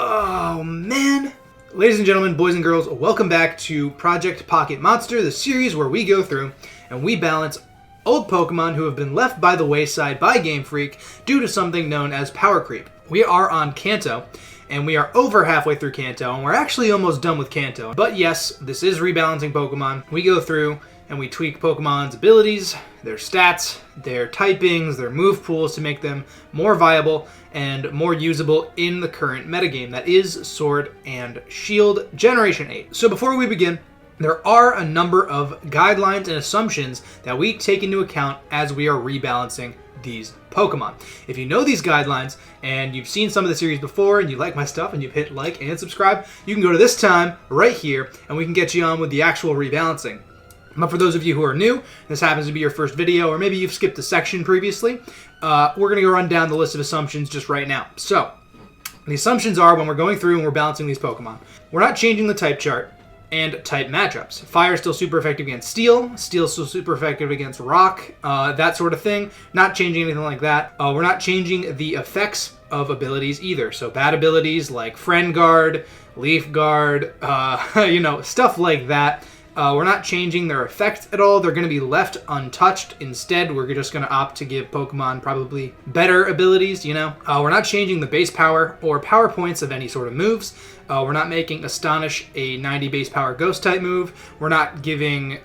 Oh, man. Ladies and gentlemen, boys and girls, welcome back to Project Pocket Monster, the series where we go through and we balance old Pokemon who have been left by the wayside by Game Freak due to something known as power creep. We are on Kanto, and we are over halfway through Kanto, and we're actually almost done with Kanto. But yes, this is rebalancing Pokemon. We go through and we tweak Pokemon's abilities, their stats, their typings, their move pools to make them more viable and more usable in the current metagame that is Sword and Shield Generation 8. So before we begin, there are a number of guidelines and assumptions that we take into account as we are rebalancing these Pokemon. If you know these guidelines and you've seen some of the series before and you like my stuff and you've hit like and subscribe, you can go to this time right here and we can get you on with the actual rebalancing. But for those of you who are new, this happens to be your first video, or maybe you've skipped a section previously, we're going to go run down the list of assumptions just right now. So, the assumptions are when we're going through and we're balancing these Pokemon, we're not changing the type chart and type matchups. Fire is still super effective against Steel, Steel is still super effective against Rock, that sort of thing. Not changing anything like that. We're not changing the effects of abilities either. So bad abilities like Friend Guard, Leaf Guard, stuff like that. We're not changing their effect at all. They're going to be left untouched. Instead, we're just going to opt to give Pokemon probably better abilities, We're not changing the base power or power points of any sort of moves. We're not making Astonish a 90 base power ghost type move. We're not giving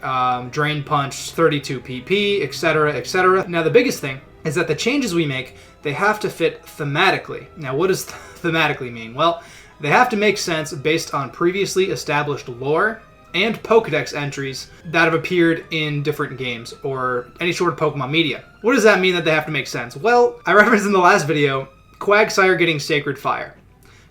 Drain Punch 32 PP, etc., etc. Now, the biggest thing is that the changes we make, they have to fit thematically. Now, what does thematically mean? Well, they have to make sense based on previously established lore and Pokédex entries that have appeared in different games or any sort of Pokemon media. What does that mean that they have to make sense? Well, I referenced in the last video, Quagsire getting Sacred Fire.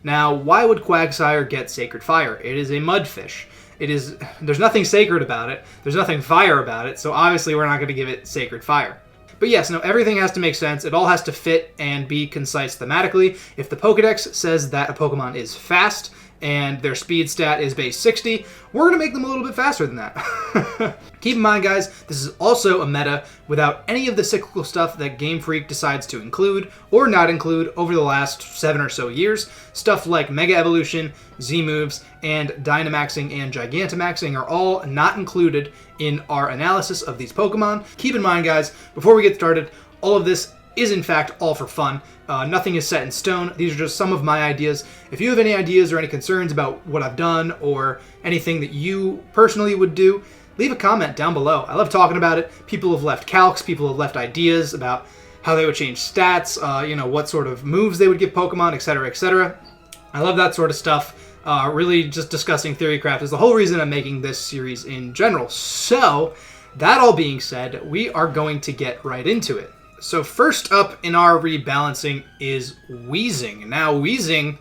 Now, why would Quagsire get Sacred Fire? It is a mudfish. There's nothing sacred about it. There's nothing fire about it, so obviously we're not going to give it Sacred Fire. But yes, no, everything has to make sense. It all has to fit and be concise thematically. If the Pokédex says that a Pokemon is fast, and their speed stat is base 60, we're going to make them a little bit faster than that. Keep in mind, guys, this is also a meta without any of the cyclical stuff that Game Freak decides to include or not include over the last 7 or so years. Stuff like Mega Evolution, Z-Moves, and Dynamaxing and Gigantamaxing are all not included in our analysis of these Pokemon. Keep in mind, guys, before we get started, all of this is in fact all for fun. Nothing is set in stone. These are just some of my ideas. If you have any ideas or any concerns about what I've done or anything that you personally would do, leave a comment down below. I love talking about it. People have left calcs, people have left ideas about how they would change stats, what sort of moves they would give Pokemon, etc., etc. I love that sort of stuff. Really just discussing Theorycraft is the whole reason I'm making this series in general. So, that all being said, we are going to get right into it. So first up in our rebalancing is Weezing. Now, Weezing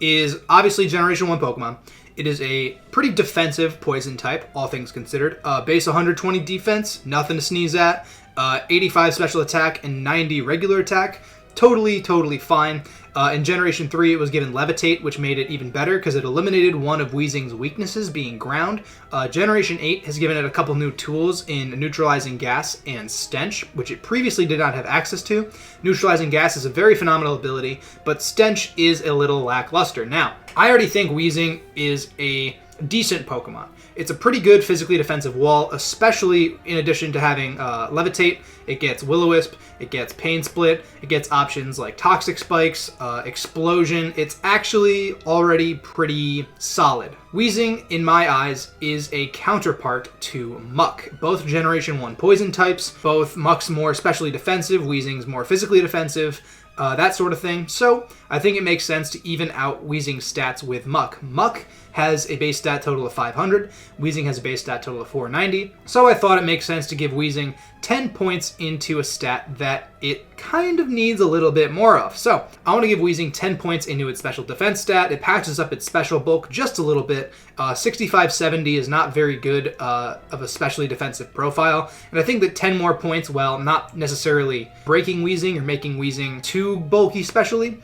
is obviously Generation 1 Pokemon. It is a pretty defensive poison type, all things considered. Base 120 defense, nothing to sneeze at. 85 special attack and 90 regular attack. Totally fine. In Generation 3, it was given Levitate, which made it even better because it eliminated one of Weezing's weaknesses, being Ground. Generation 8 has given it a couple new tools in Neutralizing Gas and Stench, which it previously did not have access to. Neutralizing Gas is a very phenomenal ability, but Stench is a little lackluster. Now, I already think Weezing is a decent Pokemon. It's a pretty good physically defensive wall, especially in addition to having Levitate. It gets Will-O-Wisp, it gets Pain Split, it gets options like Toxic Spikes, Explosion. It's actually already pretty solid. Weezing, in my eyes, is a counterpart to Muck. Both Generation 1 poison types, both Muck's more specially defensive, Weezing's more physically defensive, that sort of thing. So I think it makes sense to even out Weezing's stats with Muck. Muck has a base stat total of 500. Weezing has a base stat total of 490. So I thought it makes sense to give Weezing 10 points into a stat that it kind of needs a little bit more of. So I want to give Weezing 10 points into its special defense stat. It patches up its special bulk just a little bit. 65-70 is not very good of a specially defensive profile. And I think that 10 more points, while not necessarily breaking Weezing or making Weezing too bulky specially,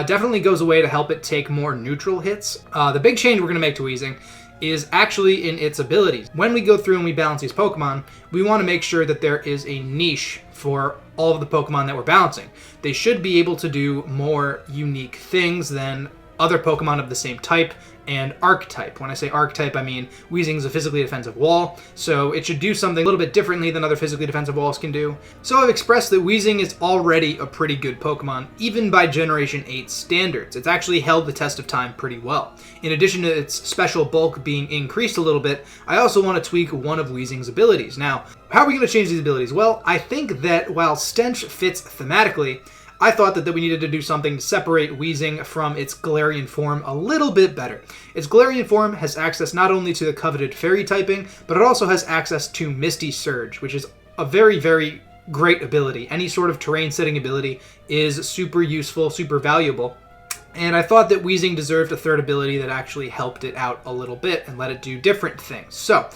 definitely goes away to help it take more neutral hits. The big change we're going to make to Weezing is actually in its abilities. When we go through and we balance these Pokemon, we want to make sure that there is a niche for all of the Pokemon that we're balancing. They should be able to do more unique things than other Pokemon of the same type and archetype. When I say archetype, I mean Weezing is a physically defensive wall, so it should do something a little bit differently than other physically defensive walls can do. So I've expressed that Weezing is already a pretty good Pokemon, even by Generation 8 standards. It's actually held the test of time pretty well. In addition to its special bulk being increased a little bit, I also want to tweak one of Weezing's abilities. Now, how are we going to change these abilities? Well, I think that while Stench fits thematically, I thought that we needed to do something to separate Weezing from its Galarian form a little bit better. Its Galarian form has access not only to the coveted Fairy typing, but it also has access to Misty Surge, which is a very, very great ability. Any sort of terrain setting ability is super useful, super valuable. And I thought that Weezing deserved a third ability that actually helped it out a little bit and let it do different things. So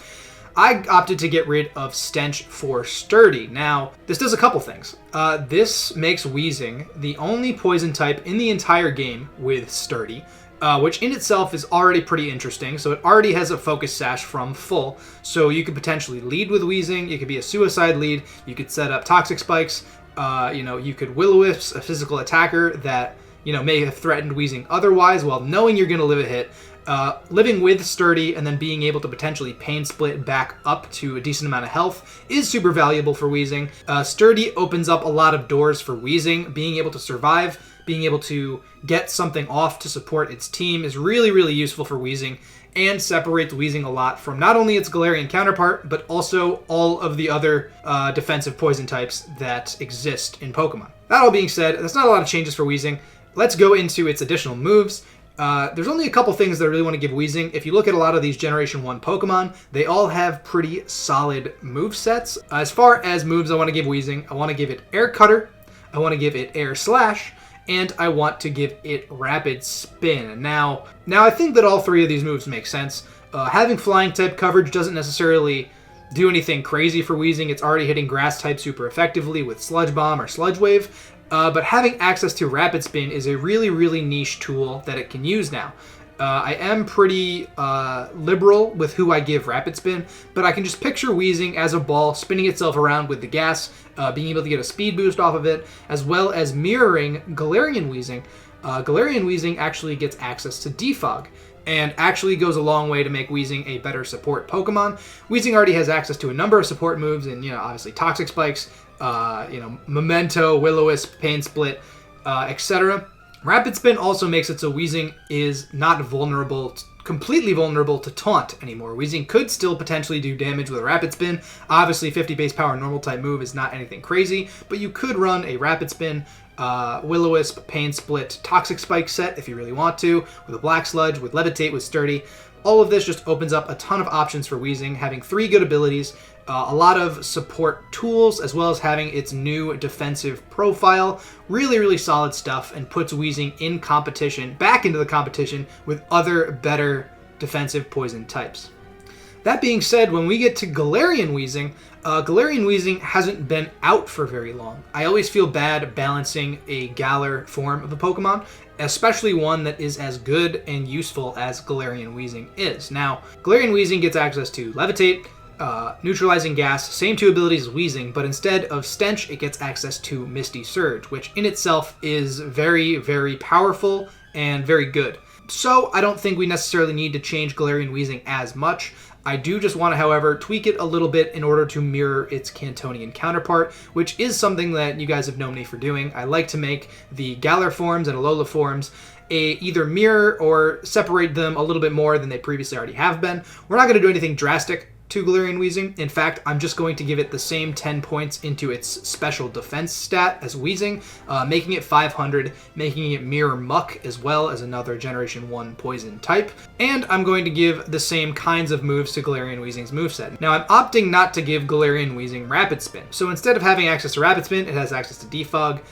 I opted to get rid of Stench for Sturdy. Now, this does a couple things. This makes Weezing the only poison type in the entire game with Sturdy, which in itself is already pretty interesting. So it already has a Focus Sash from full, so you could potentially lead with Weezing. You could be a suicide lead. You could set up Toxic Spikes. You could Will-O-Wisp a physical attacker that may have threatened Weezing otherwise, while knowing you're going to live a hit. Living with Sturdy and then being able to potentially Pain Split back up to a decent amount of health is super valuable for Weezing. Sturdy opens up a lot of doors for Weezing. Being able to survive, being able to get something off to support its team is really, really useful for Weezing, and separates Weezing a lot from not only its Galarian counterpart, but also all of the other defensive poison types that exist in Pokemon. That all being said, that's not a lot of changes for Weezing. Let's go into its additional moves. There's only a couple things that I really want to give Weezing. If you look at a lot of these Generation 1 Pokemon, they all have pretty solid movesets. As far as moves I want to give Weezing, I want to give it Air Cutter, I want to give it Air Slash, and I want to give it Rapid Spin. Now I think that all three of these moves make sense. Having Flying type coverage doesn't necessarily do anything crazy for Weezing. It's already hitting Grass type super effectively with Sludge Bomb or Sludge Wave. But having access to Rapid Spin is a really, really niche tool that it can use now. I am pretty liberal with who I give Rapid Spin, but I can just picture Weezing as a ball spinning itself around with the gas, being able to get a speed boost off of it, as well as mirroring Galarian Weezing. Galarian Weezing actually gets access to Defog, and actually goes a long way to make Weezing a better support Pokemon. Weezing already has access to a number of support moves, and obviously Toxic Spikes, Memento, Will-O-Wisp, Pain Split, etc. Rapid Spin also makes it so Weezing is not completely vulnerable to Taunt anymore. Weezing could still potentially do damage with a Rapid Spin. Obviously, 50 base power normal type move is not anything crazy, but you could run a Rapid Spin, Will-O-Wisp, Pain Split, Toxic Spike set if you really want to, with a Black Sludge, with Levitate, with Sturdy. All of this just opens up a ton of options for Weezing, having 3 good abilities, a lot of support tools, as well as having its new defensive profile. Really, really solid stuff, and puts Weezing in competition, back into the competition, with other better defensive poison types. That being said, when we get to Galarian Weezing hasn't been out for very long. I always feel bad balancing a Galar form of a Pokemon, especially one that is as good and useful as Galarian Weezing is. Now, Galarian Weezing gets access to Levitate, Neutralizing Gas, same 2 abilities as Weezing, but instead of Stench, it gets access to Misty Surge, which in itself is very, very powerful and very good. So I don't think we necessarily need to change Galarian Weezing as much. I do just want to, however, tweak it a little bit in order to mirror its Cantonian counterpart, which is something that you guys have known me for doing. I like to make the Galar forms and Alola forms either mirror or separate them a little bit more than they previously already have been. We're not going to do anything drastic to Galarian Weezing. In fact, I'm just going to give it the same 10 points into its special defense stat as Weezing, making it 500, making it Mirror Muck as well as another Generation 1 poison type. And I'm going to give the same kinds of moves to Galarian Weezing's moveset. Now, I'm opting not to give Galarian Weezing Rapid Spin. So instead of having access to Rapid Spin, it has access to Defog.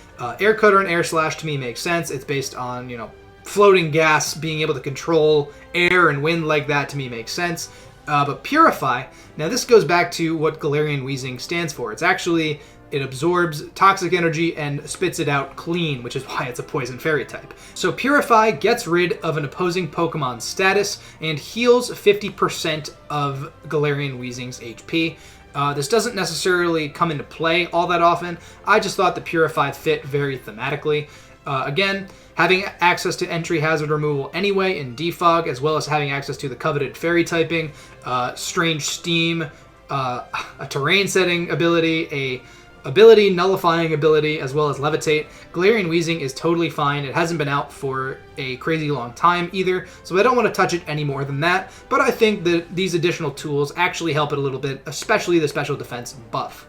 Air Cutter and Air Slash to me makes sense. It's based on, floating gas, being able to control air and wind like that to me makes sense. But Purify, now this goes back to what Galarian Weezing stands for. It absorbs toxic energy and spits it out clean, which is why it's a poison fairy type. So Purify gets rid of an opposing Pokemon's status and heals 50% of Galarian Weezing's HP. This doesn't necessarily come into play all that often. I just thought that Purify fit very thematically. Again, having access to entry hazard removal anyway in Defog, as well as having access to the coveted fairy typing, Strange Steam, a terrain setting ability, a ability nullifying ability, as well as Levitate. Galarian Weezing is totally fine. It hasn't been out for a crazy long time either, so I don't want to touch it any more than that, but I think that these additional tools actually help it a little bit, especially the special defense buff.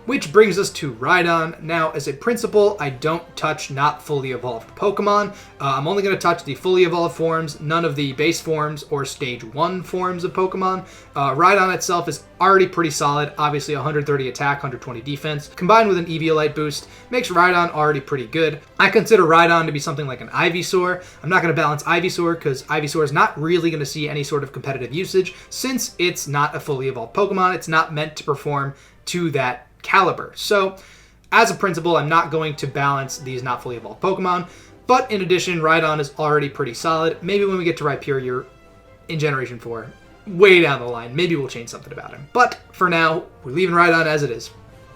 Which brings us to Rhydon. Now, as a principle, I don't touch not fully evolved Pokemon. I'm only going to touch the fully evolved forms, none of the base forms or stage 1 forms of Pokemon. Rhydon itself is already pretty solid. Obviously, 130 attack, 120 defense, combined with an Eviolite boost, makes Rhydon already pretty good. I consider Rhydon to be something like an Ivysaur. I'm not going to balance Ivysaur because Ivysaur is not really going to see any sort of competitive usage since it's not a fully evolved Pokemon. It's not meant to perform to that caliber. So, as a principle, I'm not going to balance these not fully evolved Pokemon, but in addition, Rhydon is already pretty solid. Maybe when we get to Rhyperior in Generation 4, way down the line, maybe we'll change something about him. But for now, we're leaving Rhydon as it is.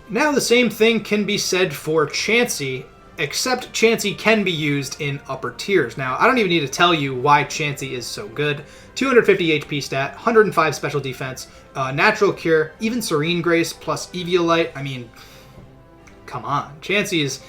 Now the same thing can be said for Chansey, except Chansey can be used in upper tiers. Now, I don't even need to tell you why Chansey is so good. 250 HP stat, 105 special defense, natural cure, even Serene Grace plus Eviolite. I mean, come on. Chansey is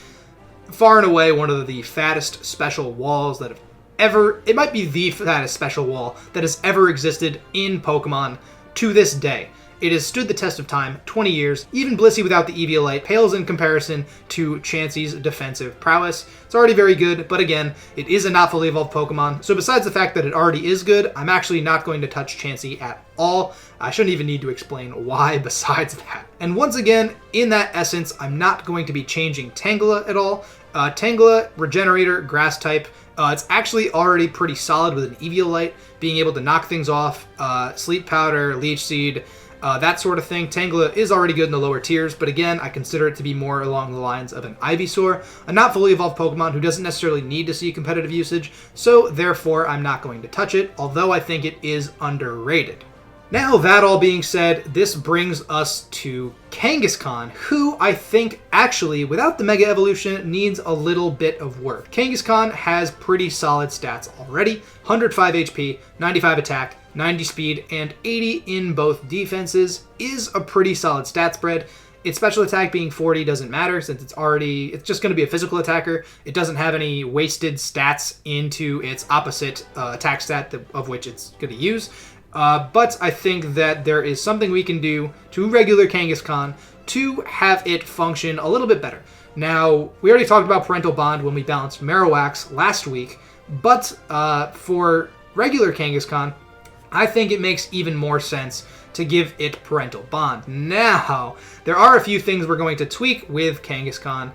far and away one of the fattest special walls that have ever... It might be the fattest special wall that has ever existed in Pokemon to this day. It has stood the test of time, 20 years. Even Blissey without the Eviolite pales in comparison to Chansey's defensive prowess. It's already very good, but again, it is a not fully evolved Pokemon. So besides the fact that it already is good, I'm actually not going to touch Chansey at all. I shouldn't even need to explain why besides that. And once again, in that essence, I'm not going to be changing Tangela at all. Tangela, Regenerator, Grass type. It's actually already pretty solid with an Eviolite, being able to knock things off, Sleep Powder, Leech Seed, that sort of thing. Tangela is already good in the lower tiers, but again, I consider it to be more along the lines of an Ivysaur, a not fully evolved Pokemon who doesn't necessarily need to see competitive usage, so therefore I'm not going to touch it, although I think it is underrated. Now, that all being said, this brings us to Kangaskhan, who I think actually, without the Mega Evolution, needs a little bit of work. Kangaskhan has pretty solid stats already. 105 HP, 95 attack, 90 speed, and 80 in both defenses is a pretty solid stat spread. Its special attack being 40 doesn't matter since it's just going to be a physical attacker. It doesn't have any wasted stats into its opposite attack stat of which it's going to use. But I think that there is something we can do to regular Kangaskhan to have it function a little bit better. Now, we already talked about Parental Bond when we balanced Marowak last week, but for regular Kangaskhan, I think it makes even more sense to give it Parental Bond. Now, there are a few things we're going to tweak with Kangaskhan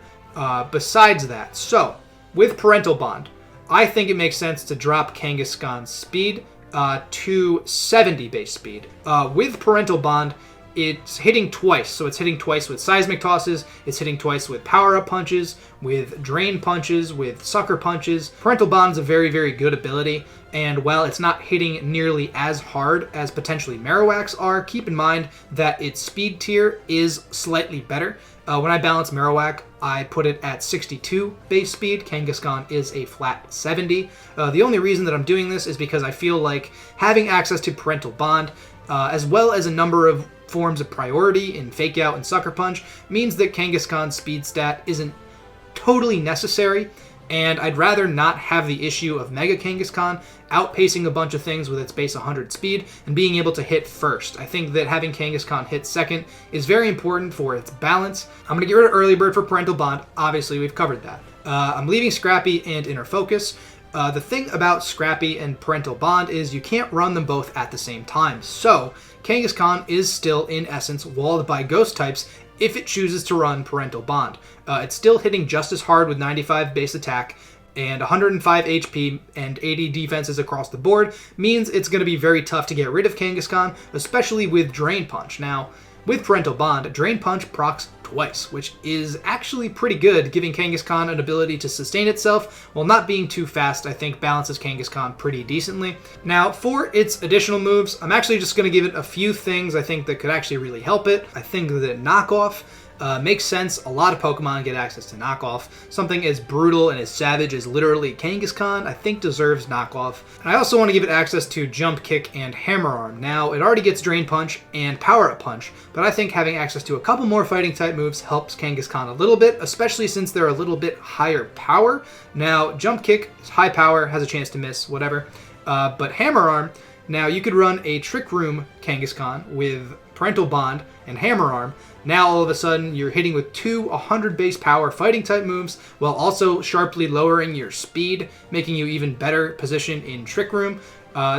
besides that. So, with Parental Bond, I think it makes sense to drop Kangaskhan's speed to 70 base speed. With Parental Bond, it's hitting twice. So it's hitting twice with Seismic Tosses, it's hitting twice with Power-Up Punches, with Drain Punches, with Sucker Punches. Parental Bond's a very, very good ability, and while it's not hitting nearly as hard as potentially Marowak are, keep in mind that its speed tier is slightly better. When I balance Marowak, I put it at 62 base speed. Kangaskhan is a flat 70. The only reason that I'm doing this is because I feel like having access to Parental Bond, as well as a number of forms of priority in Fake Out and Sucker Punch, means that Kangaskhan's speed stat isn't totally necessary, and I'd rather not have the issue of Mega Kangaskhan outpacing a bunch of things with its base 100 speed and being able to hit first. I think that having Kangaskhan hit second is very important for its balance. I'm going to get rid of Early Bird for Parental Bond. Obviously, we've covered that. I'm leaving Scrappy and Inner Focus. The thing about Scrappy and Parental Bond is you can't run them both at the same time. So, Kangaskhan is still, in essence, walled by Ghost types if it chooses to run Parental Bond. It's still hitting just as hard with 95 base attack, and 105 HP and 80 defenses across the board means it's going to be very tough to get rid of Kangaskhan, especially with Drain Punch. Now, with Parental Bond, Drain Punch procs twice, which is actually pretty good, giving Kangaskhan an ability to sustain itself while not being too fast. I think balances Kangaskhan pretty decently. Now, for its additional moves, I'm actually just going to give it a few things I think that could actually really help it. I think that Knockoff Makes sense. A lot of Pokemon get access to knockoff. Something as brutal and as savage as literally Kangaskhan, I think deserves knockoff. And I also want to give it access to Jump Kick and Hammer Arm. Now, it already gets Drain Punch and Power Up Punch, but I think having access to a couple more fighting type moves helps Kangaskhan a little bit, especially since they're a little bit higher power. Now, Jump Kick is high power, has a chance to miss, whatever. But Hammer Arm, now you could run a Trick Room Kangaskhan with Parental Bond and Hammer Arm. Now all of a sudden you're hitting with two 100 base power fighting type moves while also sharply lowering your speed, making you even better positioned in Trick Room.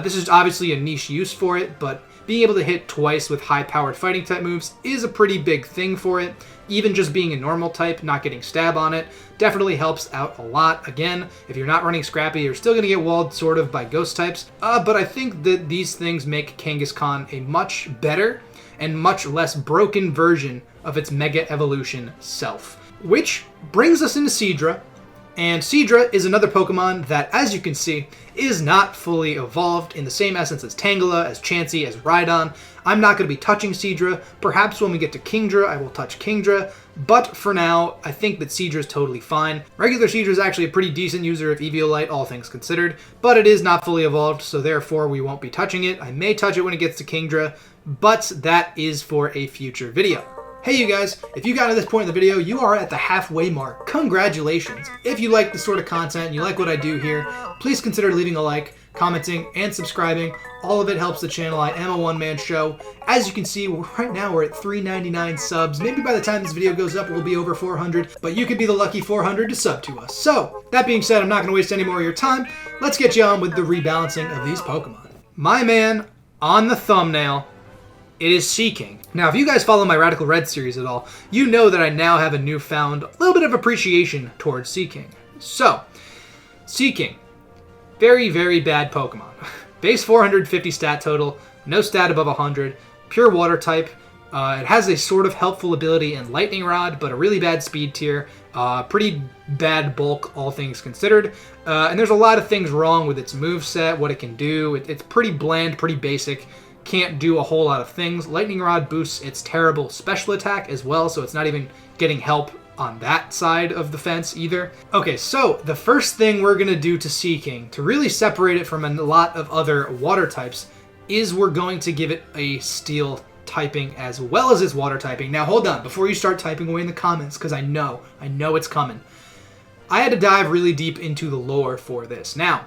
This is obviously a niche use for it, but being able to hit twice with high powered fighting type moves is a pretty big thing for it. Even just being a normal type, not getting stab on it, definitely helps out a lot. Again, if you're not running Scrappy, you're still going to get walled sort of by ghost types. But I think that these things make Kangaskhan a much better and much less broken version of its Mega Evolution self. Which brings us into Seadra. And Seadra is another Pokemon that, as you can see, is not fully evolved in the same essence as Tangela, as Chansey, as Rhydon. I'm not going to be touching Seadra. Perhaps when we get to Kingdra, I will touch Kingdra. But for now, I think that Seadra is totally fine. Regular Seadra is actually a pretty decent user of Eviolite, all things considered. But it is not fully evolved, so therefore we won't be touching it. I may touch it when it gets to Kingdra, but that is for a future video. Hey you guys, if you got to this point in the video, you are at the halfway mark. Congratulations. If you like this sort of content and you like what I do here, please consider leaving a like, commenting, and subscribing. All of it helps the channel. I am a one-man show. As you can see, right now we're at 399 subs. Maybe by the time this video goes up, we'll be over 400, but you could be the lucky 400 to sub to us. So, that being said, I'm not going to waste any more of your time. Let's get you on with the rebalancing of these Pokemon. My man, on the thumbnail, it is Seaking. Now, if you guys follow my Radical Red series at all, you know that I now have a newfound little bit of appreciation towards Seaking. So, Seaking, very, very bad Pokemon. Base 450 stat total, no stat above 100, pure water type. It has a sort of helpful ability in Lightning Rod, but a really bad speed tier. Pretty bad bulk, all things considered. And there's a lot of things wrong with its moveset, what it can do. It's pretty bland, pretty basic. Can't do a whole lot of things. Lightning Rod boosts its terrible special attack as well, so it's not even getting help on that side of the fence either. Okay, so the first thing we're going to do to Seaking, to really separate it from a lot of other water types, is we're going to give it a steel typing as well as its water typing. Now hold on, before you start typing away in the comments, because I know it's coming. I had to dive really deep into the lore for this. Now,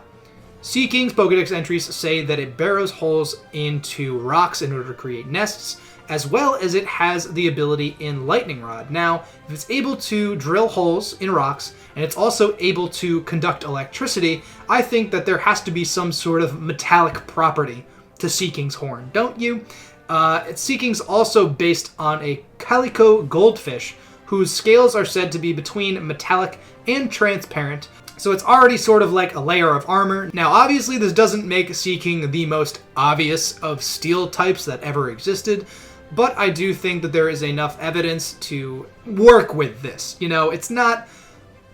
Seaking's Pokédex entries say that it burrows holes into rocks in order to create nests, as well as it has the ability in Lightning Rod. Now, if it's able to drill holes in rocks, and it's also able to conduct electricity, I think that there has to be some sort of metallic property to Seaking's horn, don't you? Seaking's also based on a calico goldfish, whose scales are said to be between metallic and transparent, so it's already sort of like a layer of armor. Now, obviously, this doesn't make Seaking the most obvious of steel types that ever existed, but I do think that there is enough evidence to work with this. You know, it's not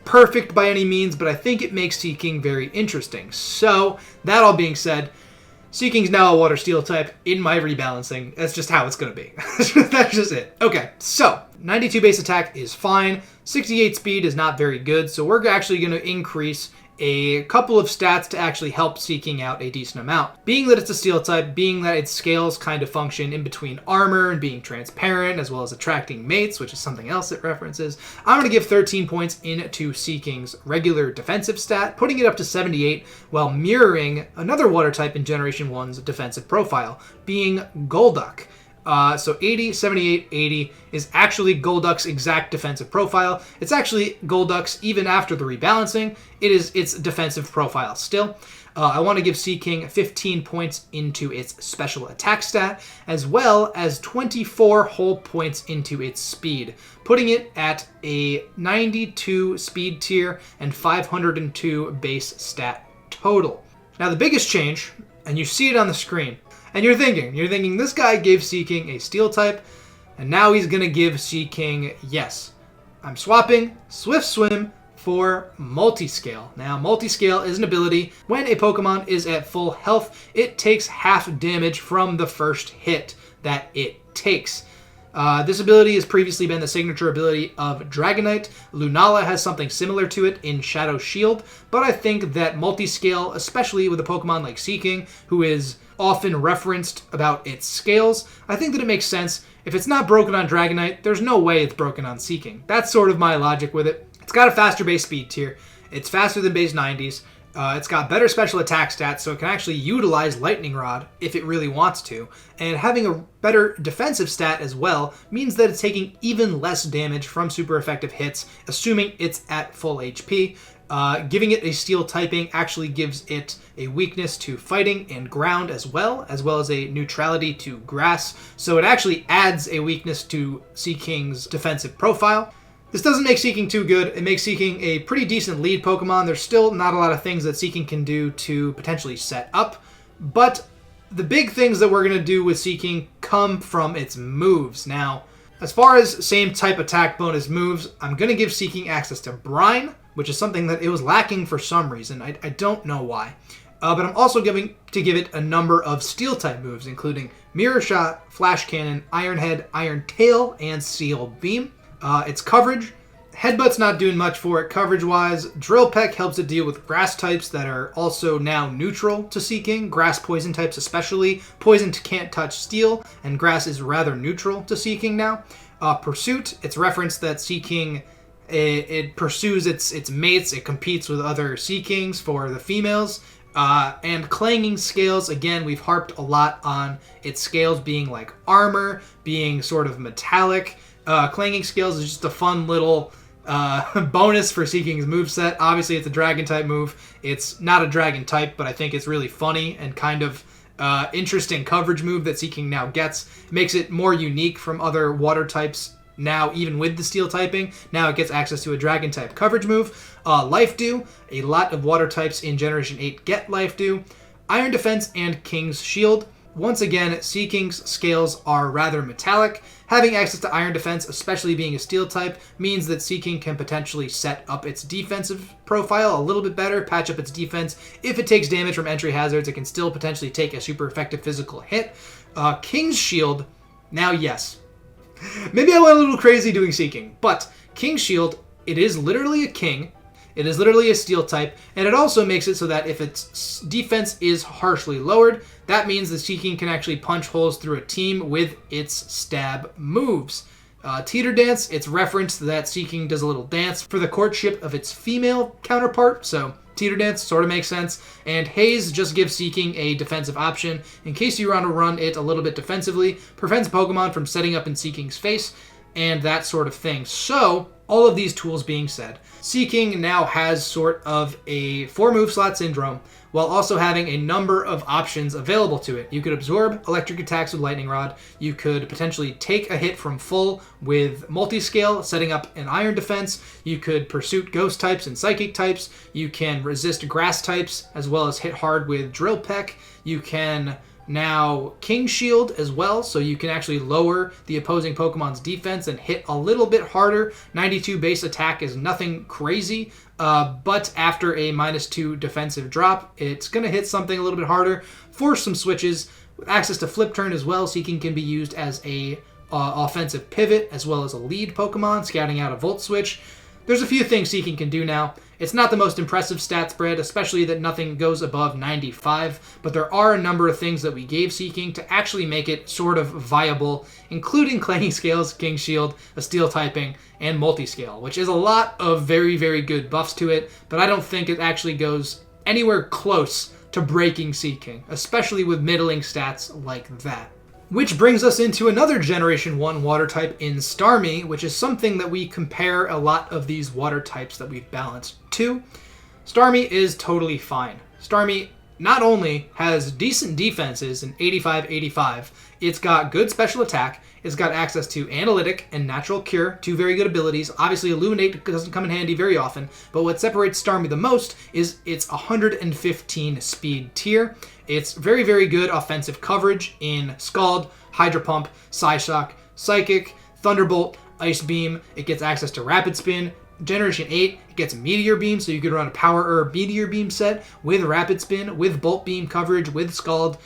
perfect by any means, but I think it makes Seaking very interesting. So, that all being said, Seaking's now a water steel type in my rebalancing. That's just how it's going to be. That's just it. Okay, so 92 base attack is fine. 68 speed is not very good, so we're actually going to increase a couple of stats to actually help Seaking out a decent amount. Being that it's a steel type, being that its scales kind of function in between armor and being transparent, as well as attracting mates, which is something else it references, I'm going to give 13 points into Seaking's regular defensive stat, putting it up to 78, while mirroring another water type in Generation 1's defensive profile, being Golduck. So 80, 78, 80 is actually Golduck's exact defensive profile. It's actually Golduck's even after the rebalancing. It is its defensive profile still. I want to give Seaking 15 points into its special attack stat, as well as 24 whole points into its speed, putting it at a 92 speed tier and 502 base stat total. Now the biggest change, and you see it on the screen, and you're thinking, this guy gave Seaking a steel type, and now he's going to give Seaking, yes, I'm swapping Swift Swim for Multiscale. Now, Multiscale is an ability. When a Pokemon is at full health, it takes half damage from the first hit that it takes. This ability has previously been the signature ability of Dragonite. Lunala has something similar to it in Shadow Shield, but I think that multi-scale, especially with a Pokemon like Seaking, who is often referenced about its scales, I think that it makes sense. If it's not broken on Dragonite, there's no way it's broken on Seaking. That's sort of my logic with it. It's got a faster base speed tier. It's faster than base 90s. It's got better special attack stats, so it can actually utilize Lightning Rod if it really wants to. And having a better defensive stat as well means that it's taking even less damage from super effective hits, assuming it's at full HP. Giving it a steel typing actually gives it a weakness to fighting and ground as well as a neutrality to grass. So it actually adds a weakness to Seaking's defensive profile. This doesn't make Seaking too good. It makes Seaking a pretty decent lead Pokemon. There's still not a lot of things that Seaking can do to potentially set up, but the big things that we're going to do with Seaking come from its moves. Now, as far as same type attack bonus moves, I'm going to give Seaking access to Brine, which is something that it was lacking for some reason. I don't know why. But I'm also going to give it a number of Steel-type moves, including Mirror Shot, Flash Cannon, Iron Head, Iron Tail, and Seal Beam. Its coverage, Headbutt's not doing much for it coverage-wise. Drill Peck helps it deal with grass types that are also now neutral to Seaking. Grass poison types especially. Poison can't touch steel, and grass is rather neutral to Seaking now. Pursuit, it's referenced that Seaking, it pursues its mates. It competes with other Seakings for the females. And Clanging Scales, again, we've harped a lot on its scales being like armor, being sort of metallic. Clanging Scales is just a fun little bonus for Seaking's moveset. Obviously, it's a Dragon-type move. It's not a Dragon-type, but I think it's really funny and kind of interesting coverage move that Seaking now gets. It makes it more unique from other water types now, even with the Steel typing. Now it gets access to a Dragon-type coverage move. Life Dew. A lot of water types in Generation 8 get Life Dew. Iron Defense and King's Shield. Once again, Seaking's scales are rather metallic. Having access to Iron Defense, especially being a Steel type, means that Seaking can potentially set up its defensive profile a little bit better, patch up its defense. If it takes damage from entry hazards, it can still potentially take a super effective physical hit. King's Shield, now yes. Maybe I went a little crazy doing Seaking, but King's Shield, it is literally a king. It is literally a Steel type, and it also makes it so that if its defense is harshly lowered, that means that Seaking can actually punch holes through a team with its stab moves. Teeter Dance, it's referenced that Seaking does a little dance for the courtship of its female counterpart, so Teeter Dance sort of makes sense. And Haze just gives Seaking a defensive option. In case you want to run it a little bit defensively, prevents Pokemon from setting up in Seaking's face, and that sort of thing. So, all of these tools being said, Seaking now has sort of a 4-move slot syndrome, while also having a number of options available to it. You could absorb electric attacks with Lightning Rod. You could potentially take a hit from full with Multiscale, setting up an Iron Defense. You could pursuit Ghost types and Psychic types. You can resist Grass types, as well as hit hard with Drill Peck. You can now King Shield as well, so you can actually lower the opposing Pokemon's defense and hit a little bit harder. 92 base attack is nothing crazy, but after a -2 defensive drop, it's going to hit something a little bit harder. Force some switches. With access to Flip Turn as well, Seaking can be used as a offensive pivot as well as a lead Pokemon, scouting out a Volt Switch. There's a few things Seaking can do now. It's not the most impressive stat spread, especially that nothing goes above 95, but there are a number of things that we gave Seaking to actually make it sort of viable, including Clanging Scales, King Shield, a Steel typing, and Multiscale, which is a lot of very, very good buffs to it, but I don't think it actually goes anywhere close to breaking Seaking, especially with middling stats like that. Which brings us into another Generation 1 water type in Starmie, which is something that we compare a lot of these water types that we've balanced to. Starmie is totally fine. Starmie not only has decent defenses in 85-85, it's got good special attack, it's got access to Analytic and Natural Cure, two very good abilities. Obviously, Illuminate doesn't come in handy very often, but what separates Starmie the most is its 115 speed tier. It's very, very good offensive coverage in Scald, Hydro Pump, Psyshock, Psychic, Thunderbolt, Ice Beam. It gets access to Rapid Spin. Generation 8, it gets Meteor Beam, so you could run a Power Herb Meteor Beam set with Rapid Spin, with Bolt Beam coverage, with Scald.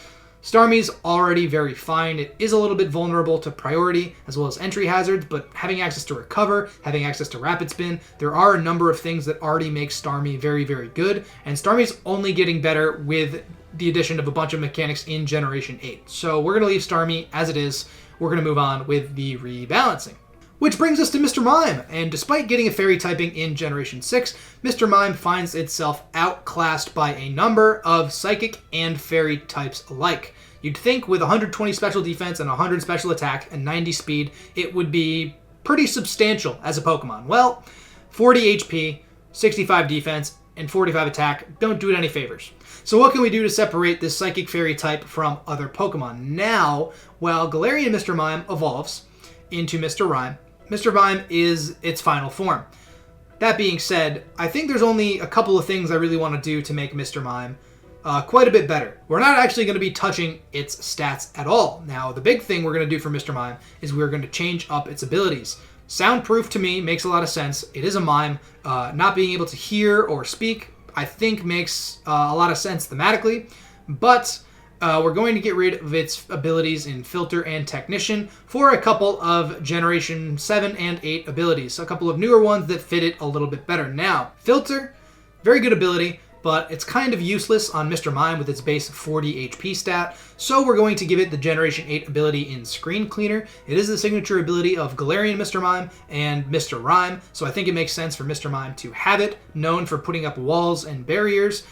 Starmie's already very fine. It is a little bit vulnerable to priority as well as entry hazards, but having access to recover, having access to rapid spin, there are a number of things that already make Starmie very, very good. And Starmie's only getting better with the addition of a bunch of mechanics in Generation 8. So we're going to leave Starmie as it is. We're going to move on with the rebalancing. Which brings us to Mr. Mime, and despite getting a fairy typing in Generation 6, Mr. Mime finds itself outclassed by a number of psychic and fairy types alike. You'd think with 120 special defense and 100 special attack and 90 speed, it would be pretty substantial as a Pokemon. Well, 40 HP, 65 defense, and 45 attack don't do it any favors. So what can we do to separate this psychic fairy type from other Pokemon? Now, while Galarian Mr. Mime evolves into Mr. Rime, Mr. Mime is its final form. That being said, I think there's only a couple of things I really want to do to make Mr. Mime quite a bit better. We're not actually going to be touching its stats at all. Now, the big thing we're going to do for Mr. Mime is we're going to change up its abilities. Soundproof to me makes a lot of sense. It is a mime. Not being able to hear or speak, I think, makes a lot of sense thematically. But we're going to get rid of its abilities in Filter and Technician for a couple of Generation 7 and 8 abilities. A couple of newer ones that fit it a little bit better. Now, Filter, very good ability, but it's kind of useless on Mr. Mime with its base 40 HP stat, so we're going to give it the Generation 8 ability in Screen Cleaner. It is the signature ability of Galarian Mr. Mime and Mr. Rime, so I think it makes sense for Mr. Mime to have it, known for putting up walls and barriers.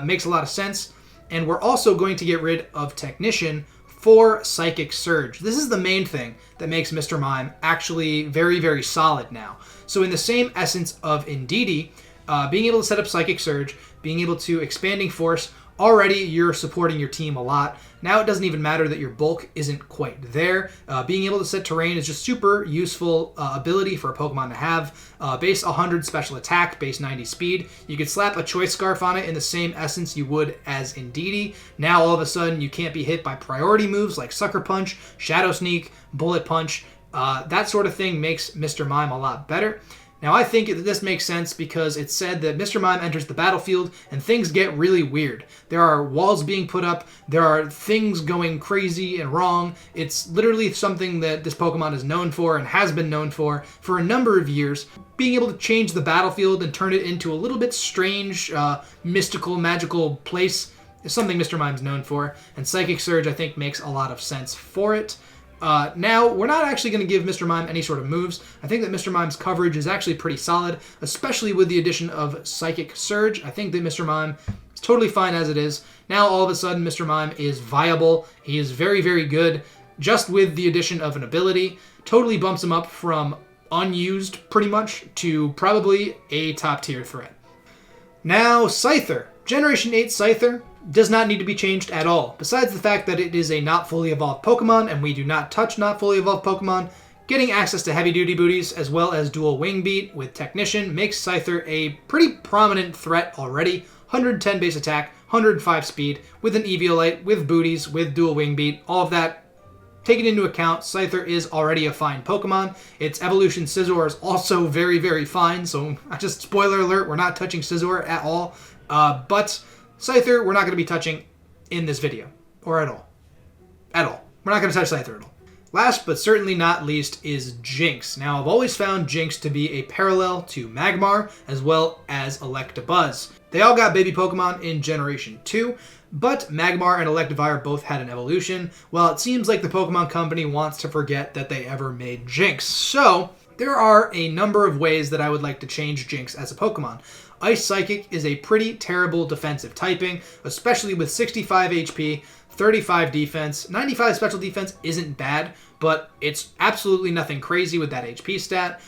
Makes a lot of sense. And we're also going to get rid of Technician for Psychic Surge. This is the main thing that makes Mr. Mime actually very, very solid now. So in the same essence of Indeedee, being able to set up Psychic Surge, being able to Expanding Force, already you're supporting your team a lot. Now it doesn't even matter that your bulk isn't quite there. Being able to set Terrain is just super useful ability for a Pokemon to have. Base 100 special attack, base 90 speed. You could slap a Choice Scarf on it in the same essence you would as Indeedee. Now all of a sudden you can't be hit by priority moves like Sucker Punch, Shadow Sneak, Bullet Punch. That sort of thing makes Mr. Mime a lot better. Now, I think that this makes sense because it's said that Mr. Mime enters the battlefield and things get really weird. There are walls being put up, there are things going crazy and wrong. It's literally something that this Pokemon is known for and has been known for a number of years. Being able to change the battlefield and turn it into a little bit strange, mystical, magical place is something Mr. Mime's known for, and Psychic Surge, I think, makes a lot of sense for it. Now, we're not actually going to give Mr. Mime any sort of moves. I think that Mr. Mime's coverage is actually pretty solid, especially with the addition of Psychic Surge. I think that Mr. Mime is totally fine as it is. Now, all of a sudden, Mr. Mime is viable. He is very, very good. Just with the addition of an ability, totally bumps him up from unused, pretty much, to probably a top-tier threat. Now, Scyther. Generation 8 Scyther does not need to be changed at all. Besides the fact that it is a not fully evolved Pokemon, and we do not touch not fully evolved Pokemon, getting access to heavy duty booties as well as dual wing beat with Technician makes Scyther a pretty prominent threat already. 110 base attack, 105 speed, with an Eviolite, with booties, with dual wing beat, all of that taken into account, Scyther is already a fine Pokemon. Its evolution Scizor is also very, very fine, so just spoiler alert, we're not touching Scizor at all. But Scyther, we're not going to be touching in this video. Or at all. At all. We're not going to touch Scyther at all. Last but certainly not least is Jynx. Now, I've always found Jynx to be a parallel to Magmar as well as Electabuzz. They all got baby Pokemon in Generation 2, but Magmar and Electivire both had an evolution, while it seems like the Pokemon Company wants to forget that they ever made Jynx. So, there are a number of ways that I would like to change Jynx as a Pokemon. Ice Psychic is a pretty terrible defensive typing, especially with 65 HP, 35 defense. 95 special defense isn't bad, but it's absolutely nothing crazy with that HP stat.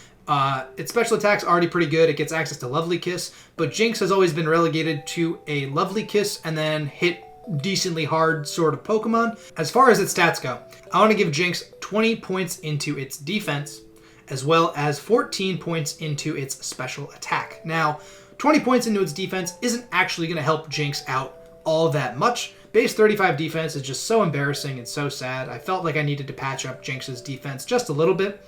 Its special attack's already pretty good. It gets access to Lovely Kiss, but Jynx has always been relegated to a Lovely Kiss and then hit decently hard sort of Pokemon. As far as its stats go, I want to give Jynx 20 points into its defense, as well as 14 points into its special attack. Now, 20 points into its defense isn't actually going to help Jynx out all that much. Base 35 defense is just so embarrassing and so sad. I felt like I needed to patch up Jynx's defense just a little bit.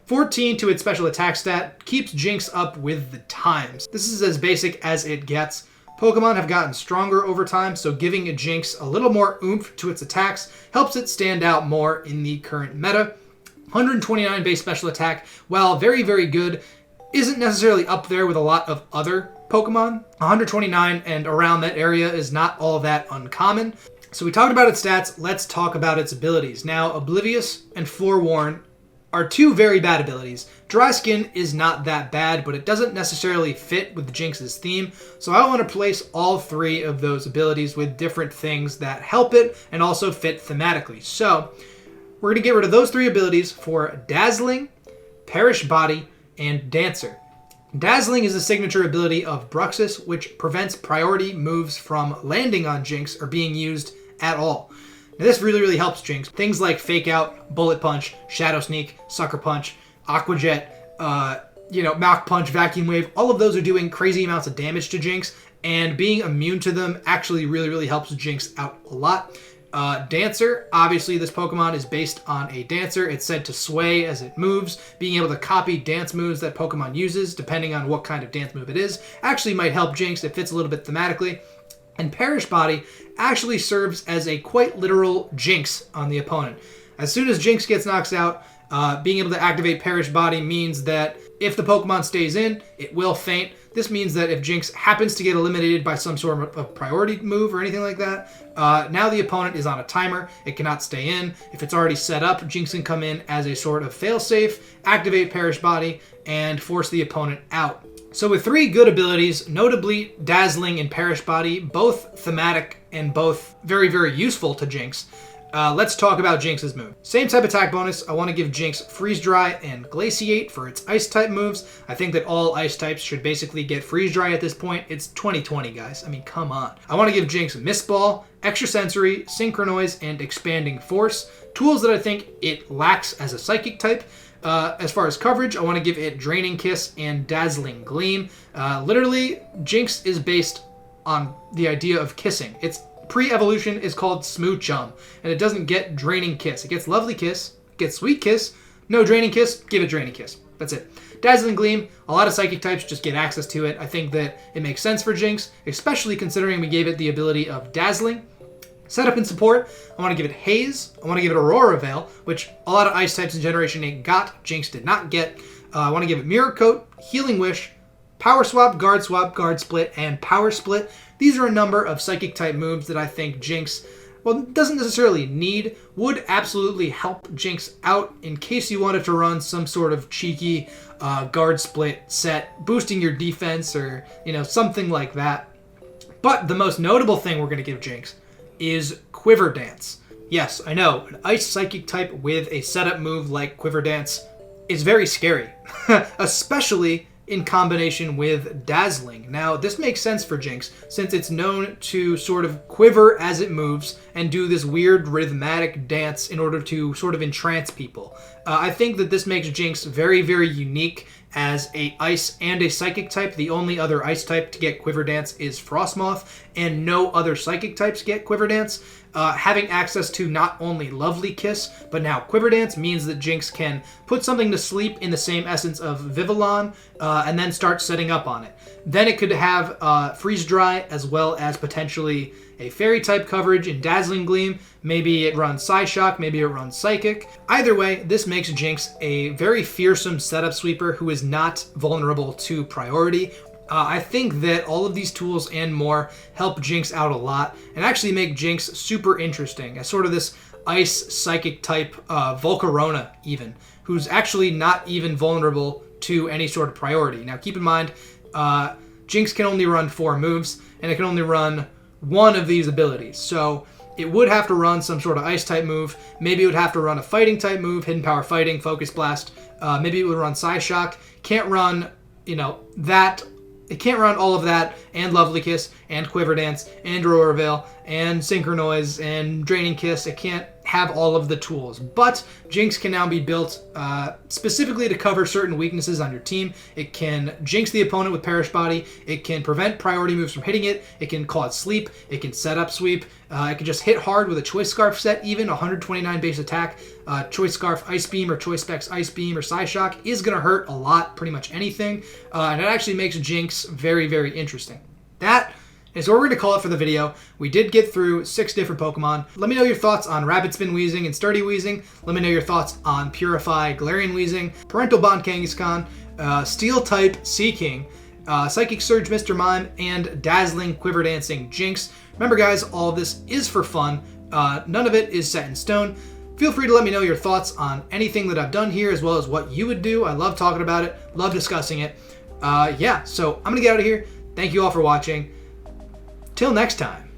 14 to its special attack stat keeps Jynx up with the times. This is as basic as it gets. Pokemon have gotten stronger over time, so giving a Jynx a little more oomph to its attacks helps it stand out more in the current meta. 129 base special attack, while very, very good, isn't necessarily up there with a lot of other Pokemon. 129 and around that area is not all that uncommon. So we talked about its stats, let's talk about its abilities. Now, Oblivious and Forewarn are two very bad abilities. Dry Skin is not that bad, but it doesn't necessarily fit with Jynx's theme, so I want to place all three of those abilities with different things that help it and also fit thematically. So, we're going to get rid of those three abilities for Dazzling, Perish Body, and Dancer. Dazzling is a signature ability of Bruxus, which prevents priority moves from landing on Jynx or being used at all. Now, this really, really helps Jynx. Things like Fake Out, Bullet Punch, Shadow Sneak, Sucker Punch, Aqua Jet, Mach Punch, Vacuum Wave, all of those are doing crazy amounts of damage to Jynx, and being immune to them actually really, really helps Jynx out a lot. Dancer, obviously this Pokemon is based on a dancer. It's said to sway as it moves. Being able to copy dance moves that Pokemon uses, depending on what kind of dance move it is, actually might help Jynx. It fits a little bit thematically. And Perish Body actually serves as a quite literal Jynx on the opponent. As soon as Jynx gets knocked out, being able to activate Perish Body means that if the Pokemon stays in, it will faint. This means that if Jynx happens to get eliminated by some sort of priority move or anything like that, now the opponent is on a timer. It cannot stay in. If it's already set up, Jynx can come in as a sort of failsafe, activate Perish Body, and force the opponent out. So with three good abilities, notably Dazzling and Perish Body, both thematic and both very, very useful to Jynx, let's talk about Jynx's move. Same type attack bonus. I want to give Jynx Freeze Dry and Glaciate for its ice type moves. I think that all ice types should basically get Freeze Dry at this point. It's 2020, guys. I mean, come on. I want to give Jynx Mist Ball, Extrasensory, Synchronize, and Expanding Force. Tools that I think it lacks as a psychic type. As far as coverage, I want to give it Draining Kiss and Dazzling Gleam. Literally, Jynx is based on the idea of kissing. Its pre-evolution is called Smooth Chum, and it doesn't get Draining Kiss. It gets Lovely Kiss, gets Sweet Kiss, no Draining Kiss, give it Draining Kiss. That's it. Dazzling Gleam, a lot of psychic types just get access to it. I think that it makes sense for Jynx, especially considering we gave it the ability of Dazzling. Setup and support, I want to give it Haze. I want to give it Aurora Veil, which a lot of ice types in Generation 8 got. Jynx did not get. I want to give it Mirror Coat, Healing Wish, Power Swap, Guard Split, and Power Split. These are a number of psychic type moves that I think Jynx, well, doesn't necessarily need, would absolutely help Jynx out in case you wanted to run some sort of cheeky Guard Split set, boosting your defense or, something like that. But the most notable thing we're going to give Jynx is Quiver Dance. Yes, I know, an ice psychic type with a setup move like Quiver Dance is very scary, especially in combination with Dazzling. Now, this makes sense for Jynx, since it's known to sort of quiver as it moves and do this weird rhythmic dance in order to sort of entrance people. I think that this makes Jynx very, very unique as a ice and a psychic type. The only other ice type to get Quiver Dance is Frostmoth, and no other psychic types get Quiver Dance. Having access to not only Lovely Kiss, but now Quiver Dance means that Jynx can put something to sleep in the same essence of Vivillon, and then start setting up on it. Then it could have Freeze Dry, as well as potentially a Fairy type coverage in Dazzling Gleam. Maybe it runs Psyshock, maybe it runs Psychic. Either way, this makes Jynx a very fearsome setup sweeper who is not vulnerable to priority. I think that all of these tools and more help Jynx out a lot and actually make Jynx super interesting as sort of this ice psychic type Volcarona even, who's actually not even vulnerable to any sort of priority. Now keep in mind, Jynx can only run 4 moves and it can only run one of these abilities. So it would have to run some sort of ice type move. Maybe it would have to run a fighting type move, Hidden Power Fighting, Focus Blast. Maybe it would run Psyshock. Can't run, that. It can't run all of that, and Lovely Kiss, and Quiver Dance, and Aurora Veil, and Synchronize, and Draining Kiss. It can't have all of the tools. But Jynx can now be built specifically to cover certain weaknesses on your team. It can Jynx the opponent with Perish Body. It can prevent priority moves from hitting it. It can cause sleep. It can set up sweep. It can just hit hard with a Choice Scarf set, even 129 base attack. Choice Scarf Ice Beam or Choice Specs Ice Beam or Psyshock is going to hurt a lot, pretty much anything. And it actually makes Jynx very, very interesting. That is what we're going to call it for the video. We did get through 6 different Pokemon. Let me know your thoughts on Rapid Spin Weezing and Sturdy Weezing. Let me know your thoughts on Purify Galarian Weezing, Parental Bond Kangaskhan, Steel type Seaking, Psychic Surge Mr. Mime, and Dazzling Quiver Dancing Jynx. Remember guys, all of this is for fun. None of it is set in stone. Feel free to let me know your thoughts on anything that I've done here, as well as what you would do. I love talking about it, love discussing it. Yeah, so I'm going to get out of here. Thank you all for watching. Till next time.